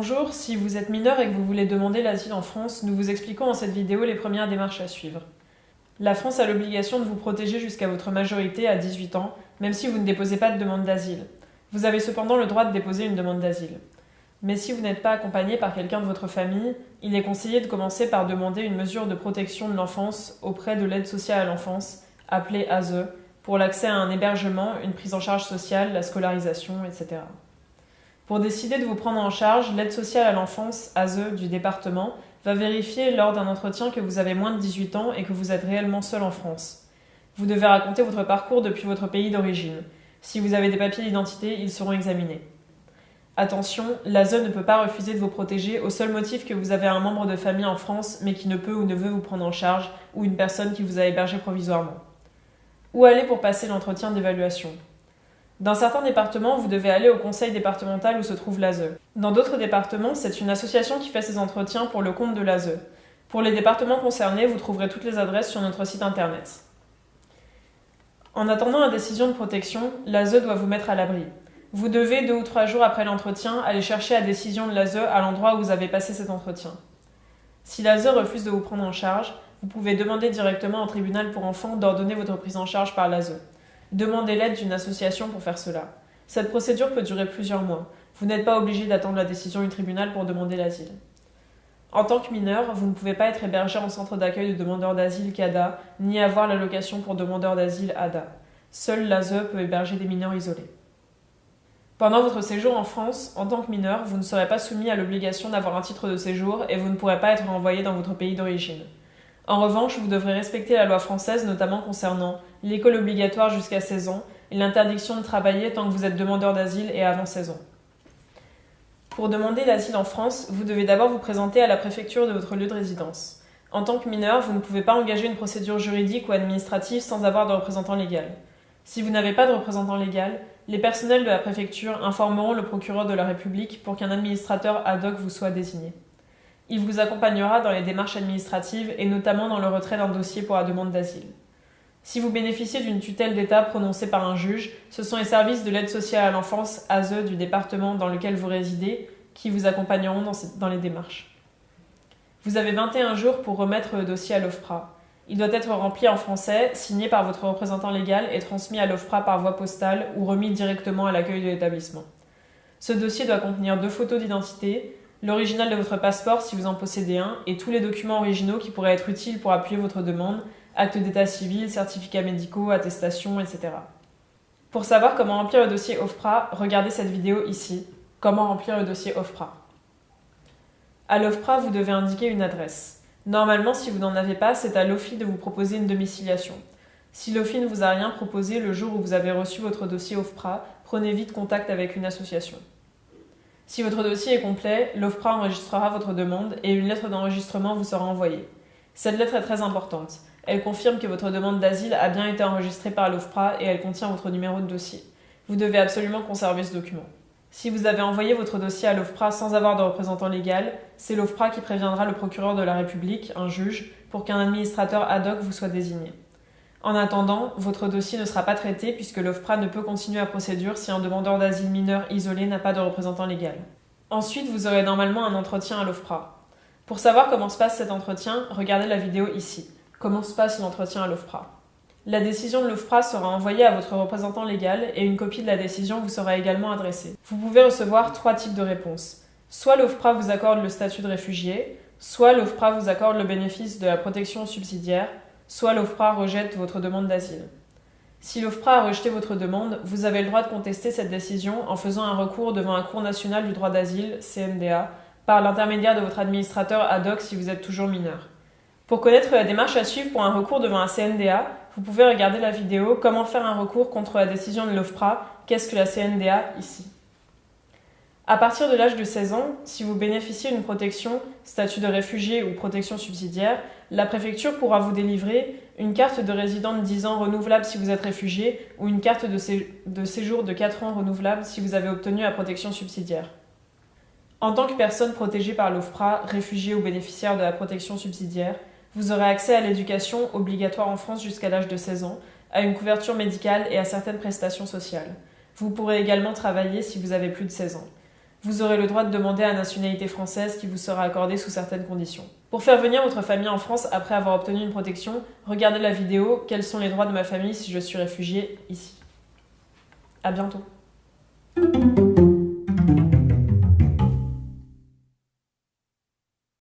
Bonjour, si vous êtes mineur et que vous voulez demander l'asile en France, nous vous expliquons dans cette vidéo les premières démarches à suivre. La France a l'obligation de vous protéger jusqu'à votre majorité à 18 ans, même si vous ne déposez pas de demande d'asile. Vous avez cependant le droit de déposer une demande d'asile. Mais si vous n'êtes pas accompagné par quelqu'un de votre famille, il est conseillé de commencer par demander une mesure de protection de l'enfance auprès de l'aide sociale à l'enfance, appelée ASE, pour l'accès à un hébergement, une prise en charge sociale, la scolarisation, etc. Pour décider de vous prendre en charge, l'aide sociale à l'enfance, ASE, du département, va vérifier lors d'un entretien que vous avez moins de 18 ans et que vous êtes réellement seul en France. Vous devez raconter votre parcours depuis votre pays d'origine. Si vous avez des papiers d'identité, ils seront examinés. Attention, l'ASE ne peut pas refuser de vous protéger au seul motif que vous avez un membre de famille en France mais qui ne peut ou ne veut vous prendre en charge ou une personne qui vous a hébergé provisoirement. Où aller pour passer l'entretien d'évaluation ? Dans certains départements, vous devez aller au conseil départemental où se trouve l'ASE. Dans d'autres départements, c'est une association qui fait ces entretiens pour le compte de l'ASE. Pour les départements concernés, vous trouverez toutes les adresses sur notre site internet. En attendant la décision de protection, l'ASE doit vous mettre à l'abri. Vous devez, 2 ou 3 jours après l'entretien, aller chercher la décision de l'ASE à l'endroit où vous avez passé cet entretien. Si l'ASE refuse de vous prendre en charge, vous pouvez demander directement au tribunal pour enfants d'ordonner votre prise en charge par l'ASE. Demandez l'aide d'une association pour faire cela. Cette procédure peut durer plusieurs mois. Vous n'êtes pas obligé d'attendre la décision du tribunal pour demander l'asile. En tant que mineur, vous ne pouvez pas être hébergé en centre d'accueil de demandeurs d'asile CADA, ni avoir l'allocation pour demandeurs d'asile ADA. Seule l'ASE peut héberger des mineurs isolés. Pendant votre séjour en France, en tant que mineur, vous ne serez pas soumis à l'obligation d'avoir un titre de séjour et vous ne pourrez pas être renvoyé dans votre pays d'origine. En revanche, vous devrez respecter la loi française, notamment concernant l'école obligatoire jusqu'à 16 ans et l'interdiction de travailler tant que vous êtes demandeur d'asile et avant 16 ans. Pour demander l'asile en France, vous devez d'abord vous présenter à la préfecture de votre lieu de résidence. En tant que mineur, vous ne pouvez pas engager une procédure juridique ou administrative sans avoir de représentant légal. Si vous n'avez pas de représentant légal, les personnels de la préfecture informeront le procureur de la République pour qu'un administrateur ad hoc vous soit désigné. Il vous accompagnera dans les démarches administratives et notamment dans le retrait d'un dossier pour la demande d'asile. Si vous bénéficiez d'une tutelle d'État prononcée par un juge, ce sont les services de l'aide sociale à l'enfance ASE du département dans lequel vous résidez qui vous accompagneront dans les démarches. Vous avez 21 jours pour remettre le dossier à l'OFPRA. Il doit être rempli en français, signé par votre représentant légal et transmis à l'OFPRA par voie postale ou remis directement à l'accueil de l'établissement. Ce dossier doit contenir 2 photos d'identité, l'original de votre passeport si vous en possédez un, et tous les documents originaux qui pourraient être utiles pour appuyer votre demande, actes d'état civil, certificats médicaux, attestations, etc. Pour savoir comment remplir le dossier OFPRA, regardez cette vidéo ici, comment remplir le dossier OFPRA. À l'OFPRA, vous devez indiquer une adresse. Normalement, si vous n'en avez pas, c'est à l'OFII de vous proposer une domiciliation. Si l'OFII ne vous a rien proposé le jour où vous avez reçu votre dossier OFPRA, prenez vite contact avec une association. Si votre dossier est complet, l'OFPRA enregistrera votre demande et une lettre d'enregistrement vous sera envoyée. Cette lettre est très importante. Elle confirme que votre demande d'asile a bien été enregistrée par l'OFPRA et elle contient votre numéro de dossier. Vous devez absolument conserver ce document. Si vous avez envoyé votre dossier à l'OFPRA sans avoir de représentant légal, c'est l'OFPRA qui préviendra le procureur de la République, un juge, pour qu'un administrateur ad hoc vous soit désigné. En attendant, votre dossier ne sera pas traité puisque l'OFPRA ne peut continuer la procédure si un demandeur d'asile mineur isolé n'a pas de représentant légal. Ensuite, vous aurez normalement un entretien à l'OFPRA. Pour savoir comment se passe cet entretien, regardez la vidéo ici. Comment se passe l'entretien à l'OFPRA ? La décision de l'OFPRA sera envoyée à votre représentant légal et une copie de la décision vous sera également adressée. Vous pouvez recevoir 3 types de réponses. Soit l'OFPRA vous accorde le statut de réfugié, soit l'OFPRA vous accorde le bénéfice de la protection subsidiaire, soit l'OFPRA rejette votre demande d'asile. Si l'OFPRA a rejeté votre demande, vous avez le droit de contester cette décision en faisant un recours devant la Cour nationale du droit d'asile, CNDA, par l'intermédiaire de votre administrateur ad hoc si vous êtes toujours mineur. Pour connaître la démarche à suivre pour un recours devant un CNDA, vous pouvez regarder la vidéo « Comment faire un recours contre la décision de l'OFPRA, qu'est-ce que la CNDA ?» ici. À partir de l'âge de 16 ans, si vous bénéficiez d'une protection, statut de réfugié ou protection subsidiaire, la préfecture pourra vous délivrer une carte de résident de 10 ans renouvelable si vous êtes réfugié ou une carte de séjour de 4 ans renouvelable si vous avez obtenu la protection subsidiaire. En tant que personne protégée par l'OFPRA, réfugié ou bénéficiaire de la protection subsidiaire, vous aurez accès à l'éducation obligatoire en France jusqu'à l'âge de 16 ans, à une couverture médicale et à certaines prestations sociales. Vous pourrez également travailler si vous avez plus de 16 ans. Vous aurez le droit de demander la nationalité française qui vous sera accordée sous certaines conditions. Pour faire venir votre famille en France après avoir obtenu une protection, regardez la vidéo « Quels sont les droits de ma famille si je suis réfugié ?» ici. À bientôt.